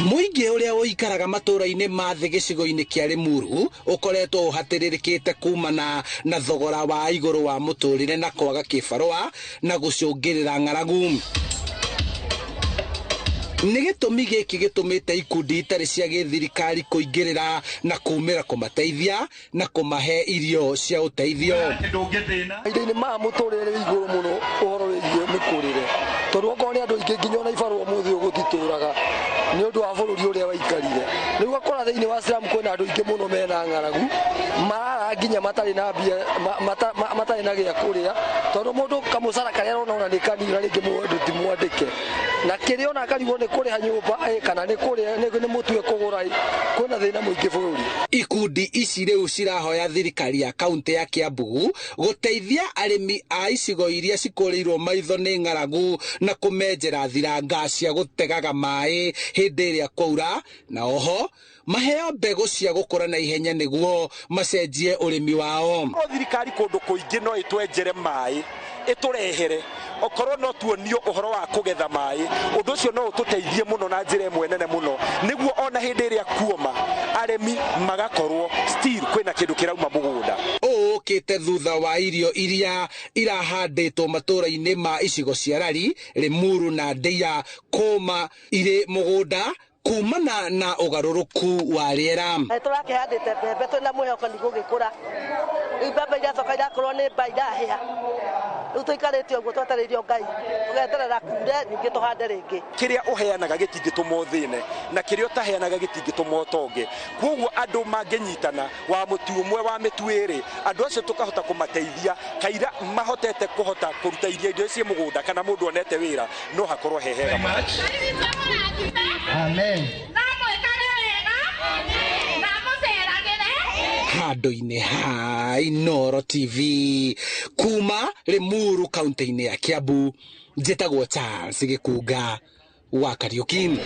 Muingi uria uikaraga matura-ini ma thi gicigo-ini kia Limuru ukoretwo uhatiririkite kumana na thogora wa iguru wa muturire na kwaga kibarua na gucungirira ng'aragu. Nĩ gĩtũmi gĩkĩ gĩtũmĩte ikundi itarĩ cia gĩthirikari kũingĩrĩra na kumĩra kũmateithia na kũmahe irio cia ũteithio. Indo-inĩ ma mũtũrĩre wĩ igũrũ mũno ũhoro wĩgiĩ mĩkũrĩre, tondũ okorwo nĩ andũ aingĩ nginya ona ibarũa ũmũthĩ ũgũtitũraga nĩ ũndũ wa bũrũri ũrĩa waikarire. Rĩu ũgakora thĩinĩ wa Slum kwĩna andũ aingĩ mũno mena ng'aragu, marara nginya matarĩ na mbia, matarĩ na gĩa kũrĩa, tondũ mũndũ kamũcara karĩa arona nĩ kanini na rĩngĩ mũndũ ti mwandĩke, na kĩrĩa ona akarigwo nĩ kũrĩha nyũmba kana nĩ kũrĩa nĩ mũtue kũgũra, kwĩna thĩna mũingĩ bũrũri. Ikundi ici rĩu cirahoya thirikari ya kaunti ya Kiambu gũteithia arĩmi a icigo iria cikũrĩirwo maitho nĩ ng'aragu na kũmenjera thiranga cia gũtegaga maĩ hĩndĩ ĩrĩa kwaura, na oho maheo mbegũ cia gũkũra na ihenya nĩguo macenjie ũrĩmi wao. Thirikari kũndũ kũingĩ no ĩtwenjere maĩ ĩtũrehere, okorwo no tuonio ũhoro wa kũgetha maĩ, ũndũ ũcio no ũtũteithie mũno na njĩra ĩmwe nene mũno, nĩguo ona hĩndĩ ĩrĩa kuoma arĩmi magakorwo still kwĩna kĩndũ kĩrauma mũgũnda. Ũkĩte thutha wa irio iria irahandĩtwo matũra-inĩ ma icigo cia Rari, Limuru na Ndeia kũma irĩ mũgũnda kumana na ũgarũrũku wa rĩera. Tũrakĩhandĩte mbembe twĩna mwĩhoko nĩ gũgĩkũra. Rĩu mbembe iracoka irakorwo nĩ mba irahĩa. Rĩu tũikarĩte ũguo twetereirio Ngai, tũgeterera kure ningĩ tũhande rĩngĩ. Kĩrĩa ũheanaga gĩtingĩtũma ũthĩne na kĩrĩa ũtaheanaga gĩtingĩtũma ũtonge. Kwoguo andũ mangĩnyitana wa mũtu ũmwe wa mĩtu ĩrĩ, andũ acio tũkahota kũmateithia kaira mahotete kũhota kũruta irio icio ciĩ mũgũnda kana mũndũ onete wĩra no hakorwo hehega. Amen. Handũ-inĩ ha Inooro TV kuma Limuru kaunti-inĩ ya Kiambu, njĩtagwo Charles Gĩkunga wa Kariũki.